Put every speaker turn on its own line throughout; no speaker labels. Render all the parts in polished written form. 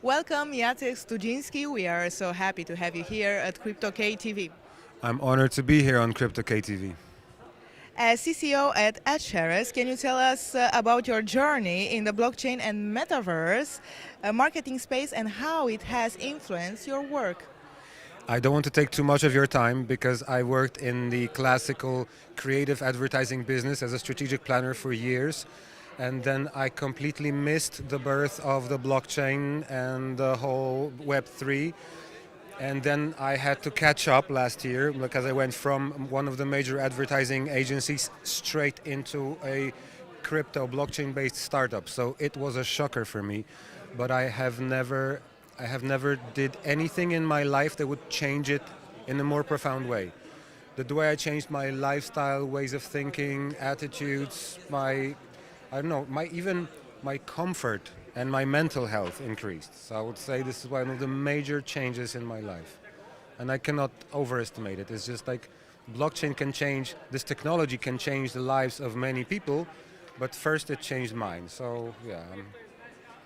Welcome, Jacek Studziński. We are so happy to have you here at CryptoKTV.
I'm honored to be here on CryptoKTV.
As CCO at ADSHARES, can you tell us about your journey in the blockchain and metaverse marketing space and how it has influenced your work?
I don't want to take too much of your time because I worked in the classical creative advertising business as a strategic planner for years. And then I completely missed the birth of the blockchain and the whole Web3. And then I had to catch up last year because I went from one of the major advertising agencies straight into a crypto blockchain-based startup. So it was a shocker for me, but I have never did anything in my life that would change it in a more profound way. The way I changed my lifestyle, ways of thinking, attitudes, my comfort and my mental health increased. So I would say this is one of the major changes in my life. And I cannot overestimate it. It's just like blockchain can change, this technology can change the lives of many people, but first it changed mine. So yeah,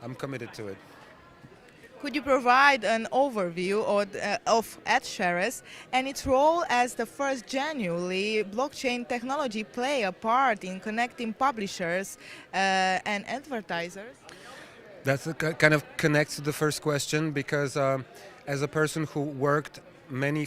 I'm committed to it.
Could you provide an overview of ADSHARES and its role as the first genuinely blockchain technology play a part in connecting publishers and advertisers?
That kind of connects to the first question because as a person who worked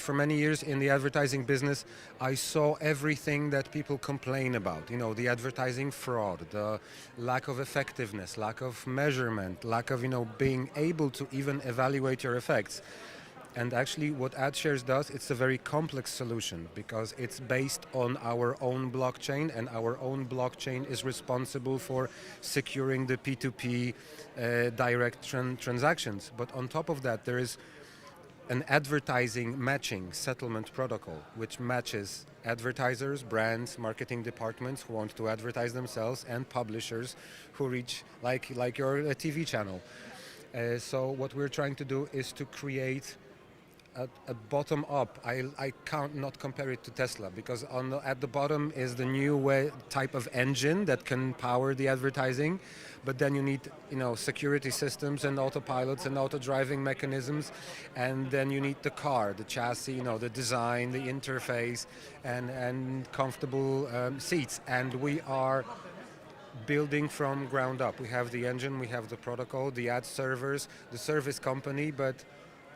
for many years in the advertising business, I saw everything that people complain about. You know, the advertising fraud, the lack of effectiveness, lack of measurement, lack of being able to even evaluate your effects. And actually what AdShares does, it's a very complex solution because it's based on our own blockchain, and our own blockchain is responsible for securing the P2P direct transactions. But on top of that, there is an advertising matching settlement protocol which matches advertisers, brands, marketing departments who want to advertise themselves, and publishers who reach like your TV channel. So what we're trying to do is to create a bottom up. I can't not compare it to Tesla because at the bottom is the new type of engine that can power the advertising, but then you need security systems and autopilots and auto driving mechanisms, and then you need the car, the chassis, the design, the interface, and comfortable seats. And we are building from ground up. We have the engine, we have the protocol, the ad servers, the service company, but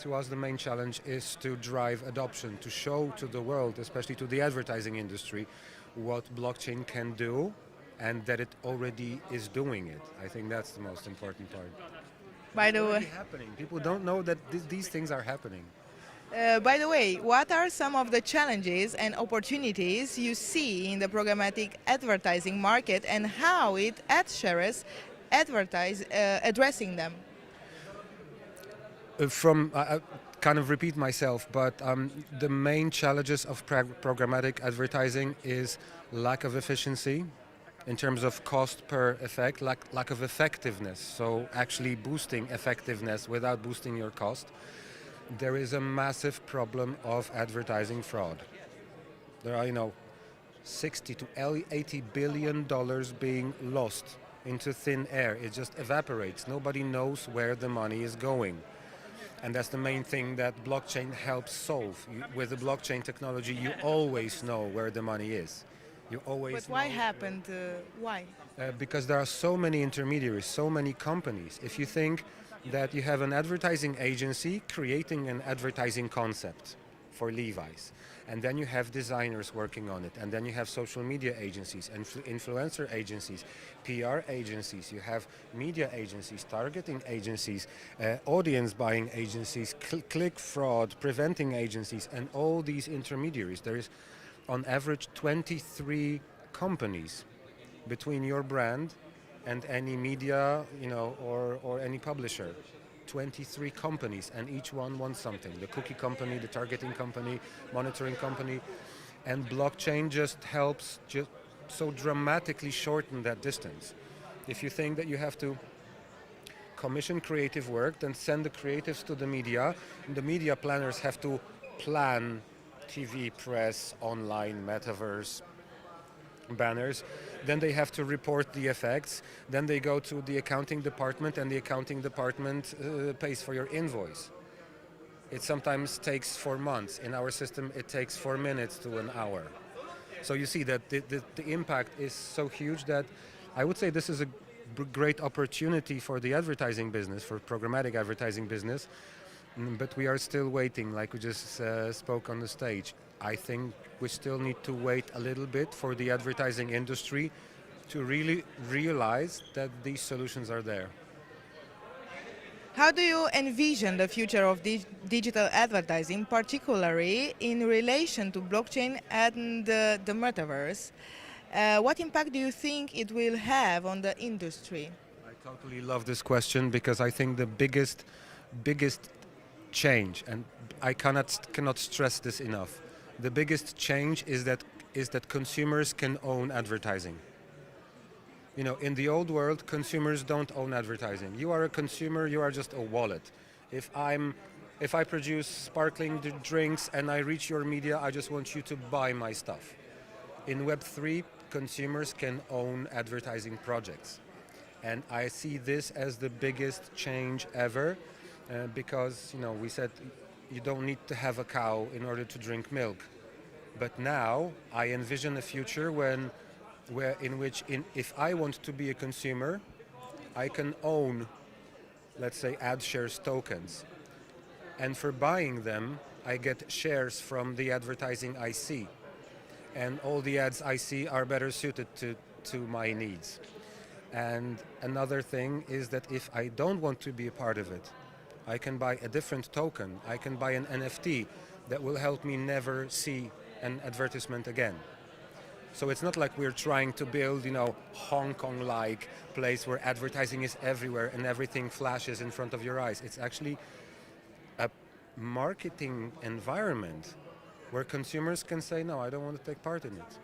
to us, the main challenge is to drive adoption, to show to the world, especially to the advertising industry, what blockchain can do and that it already is doing it. I think that's the most important part.
By
It's
the
already
way,
happening. People don't know that these things are happening.
what are some of the challenges and opportunities you see in the programmatic advertising market and how it AdShares addressing them?
I kind of repeat myself, but the main challenges of programmatic advertising is lack of efficiency in terms of cost per effect, lack of effectiveness, so actually boosting effectiveness without boosting your cost. There is a massive problem of advertising fraud. There are 60 to 80 billion dollars being lost into thin air. It just evaporates. Nobody knows where the money is going. And that's the main thing that blockchain helps solve. With the blockchain technology, you always know where the money is. You always
But why
know.
happened? Why?
Because there are so many intermediaries, so many companies. If you think that you have an advertising agency creating an advertising concept for Levi's, and then you have designers working on it, and then you have social media agencies, influencer agencies, PR agencies, you have media agencies, targeting agencies, audience buying agencies, click fraud, preventing agencies, and all these intermediaries. There is on average 23 companies between your brand and any media, or any publisher. 23 companies, and each one wants something. The cookie company, the targeting company, monitoring company, and blockchain just helps so dramatically shorten that distance. If you think that you have to commission creative work, then send the creatives to the media, and the media planners have to plan TV, press, online, metaverse, banners, then they have to report the effects, then they go to the accounting department, and the accounting department pays for your invoice. It sometimes takes 4 months. In our system, it takes 4 minutes to an hour. So you see that the impact is so huge that I would say this is a great opportunity for the advertising business, for programmatic advertising business, but we are still waiting, like we just spoke on the stage. I think we still need to wait a little bit for the advertising industry to really realize that these solutions are there.
How do you envision the future of digital advertising, particularly in relation to blockchain and the metaverse? What impact do you think it will have on the industry?
I totally love this question because I think the biggest change, and I cannot stress this enough, the biggest change is that consumers can own advertising. You know, in the old world, consumers don't own advertising. You are a consumer, you are just a wallet. If I produce sparkling drinks and I reach your media, I just want you to buy my stuff. In Web3, consumers can own advertising projects. And I see this as the biggest change ever because, you know, we said you don't need to have a cow in order to drink milk. But now I envision a future in which if I want to be a consumer, I can own, let's say, ADSHARES tokens. And for buying them, I get shares from the advertising I see. And all the ads I see are better suited to my needs. And another thing is that if I don't want to be a part of it, I can buy a different token. I can buy an NFT that will help me never see an advertisement again. So it's not like we're trying to build, you know, Hong Kong-like place where advertising is everywhere and everything flashes in front of your eyes. It's actually a marketing environment where consumers can say, no, I don't want to take part in it.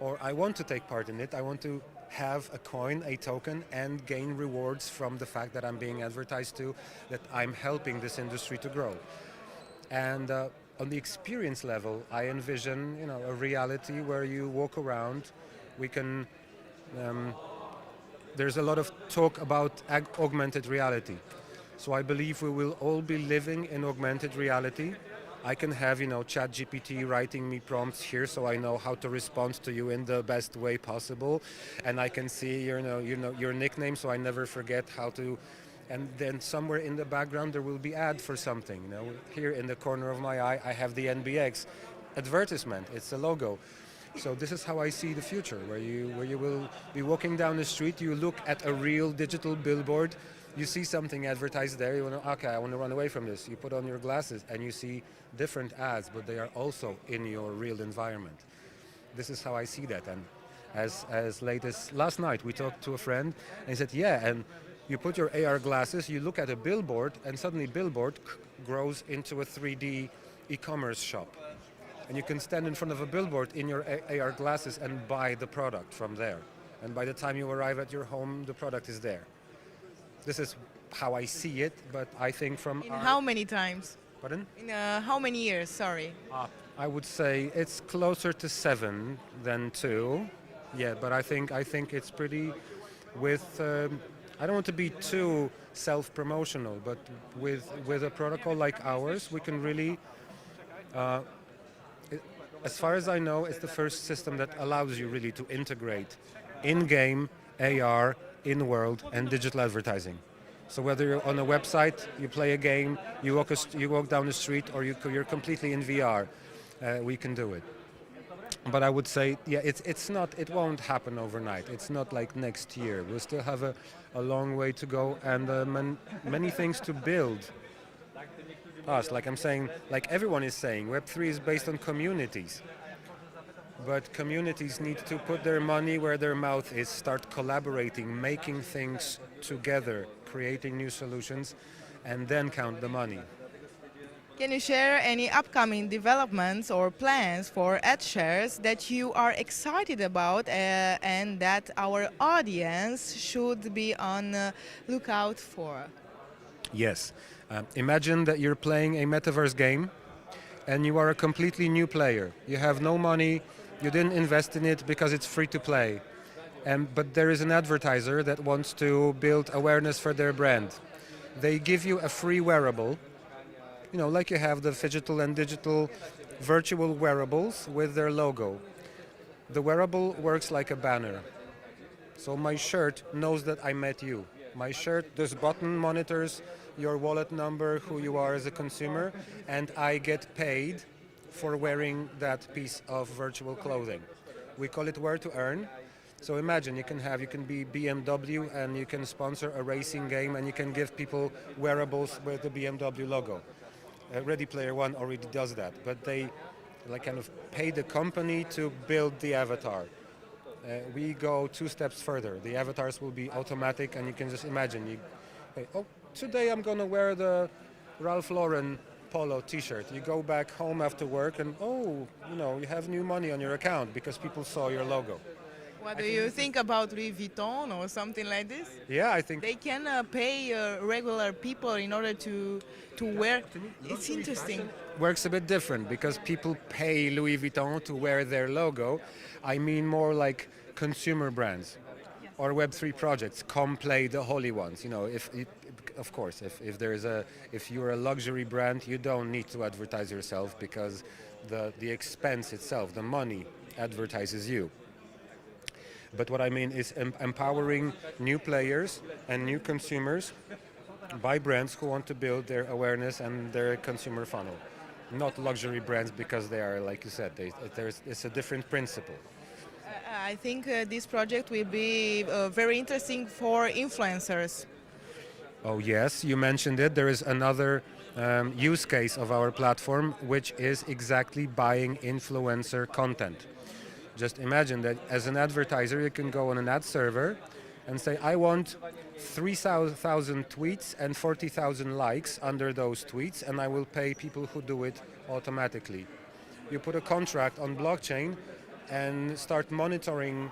Or I want to take part in it. I want to have a coin, a token, and gain rewards from the fact that I'm being advertised to, that I'm helping this industry to grow. And on the experience level, I envision, you know, a reality where you walk around. We can. There's a lot of talk about augmented reality. So I believe we will all be living in augmented reality. I can have, you know, ChatGPT writing me prompts here, so I know how to respond to you in the best way possible, and I can see your nickname, so I never forget how to. And then somewhere in the background there will be ad for something. You know, here in the corner of my eye, I have the NBX advertisement. It's a logo. So this is how I see the future, where you will be walking down the street, you look at a real digital billboard, you see something advertised there, you want to, okay, I want to run away from this. You put on your glasses and you see different ads, but they are also in your real environment. This is how I see that. And as late as last night, we talked to a friend and he said, yeah, and you put your AR glasses, you look at a billboard, and suddenly billboard grows into a 3D e-commerce shop. And you can stand in front of a billboard in your AR glasses and buy the product from there. And by the time you arrive at your home, the product is there. This is how I see it, but I think from...
In how many times?
Pardon?
In how many years, sorry?
I would say it's closer to 7 than 2. Yeah, but I think it's pretty with... I don't want to be too self-promotional, but with a protocol like ours, we can really, as far as I know, it's the first system that allows you really to integrate in-game, AR, in-world, and digital advertising. So whether you're on a website, you play a game, you walk down the street, or you're completely in VR, we can do it. But I would say, yeah, it won't happen overnight. It's not like next year. We'll still have a long way to go and many things to build. Like I'm saying, like everyone is saying, Web3 is based on communities. But communities need to put their money where their mouth is, start collaborating, making things together, creating new solutions, and then count the money.
Can you share any upcoming developments or plans for ADSHARES that you are excited about and that our audience should be on lookout for?
Yes. Imagine that you're playing a metaverse game and you are a completely new player. You have no money, You didn't invest in it because it's free to play. But there is an advertiser that wants to build awareness for their brand. They give you a free wearable, like you have the phygital and digital virtual wearables with their logo. The wearable works like a banner. So my shirt knows that I met you. My shirt, this button monitors your wallet number, who you are as a consumer, and I get paid for wearing that piece of virtual clothing. We call it wear to earn. So imagine you can be BMW and you can sponsor a racing game and you can give people wearables with the BMW logo. Ready Player One already does that, but they kind of pay the company to build the avatar. We go 2 steps further. The avatars will be automatic and you can just imagine. Today I'm gonna wear the Ralph Lauren polo t-shirt. You go back home after work and you have new money on your account because people saw your logo.
What do you think about Louis Vuitton or something like this?
Yeah, I think
They can pay regular people in order to wear. It's interesting.
works a bit different because people pay Louis Vuitton to wear their logo. I mean more like consumer brands or Web3 projects. Come play the holy ones. If you're a luxury brand, you don't need to advertise yourself because the expense itself, the money, advertises you. But what I mean is empowering new players and new consumers by brands who want to build their awareness and their consumer funnel. Not luxury brands because they are, like you said, it's a different principle.
I think this project will be very interesting for influencers.
Oh yes, you mentioned it. There is another use case of our platform, which is exactly buying influencer content. Just imagine that as an advertiser, you can go on an ad server and say, I want 3,000 tweets and 40,000 likes under those tweets, and I will pay people who do it automatically. You put a contract on blockchain and start monitoring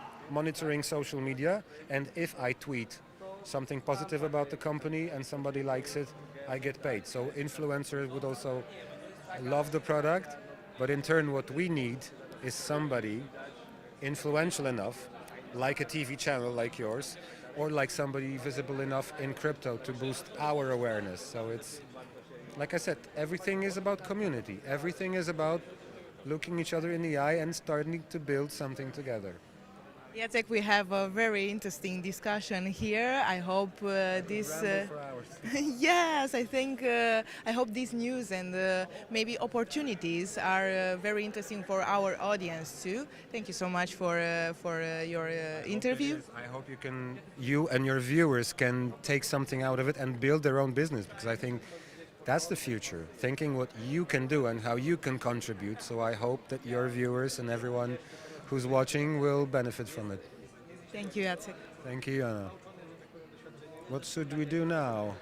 social media, and if I tweet something positive about the company and somebody likes it, I get paid. So influencers would also love the product, but in turn what we need is somebody influential enough, like a TV channel like yours, or like somebody visible enough in crypto to boost our awareness. So it's, like I said, everything is about community. Everything is about looking each other in the eye and starting to build something together.
Jacek, we have a very interesting discussion here. I hope this. Yes, I think. I hope these news and maybe opportunities are very interesting for our audience too. Thank you so much for your interview.
I hope you and your viewers can take something out of it and build their own business, because I think that's the future. Thinking what you can do and how you can contribute. So I hope that your viewers and everyone who's watching will benefit from it.
Thank you, Jacek.
Thank you, Anna. What should we do now?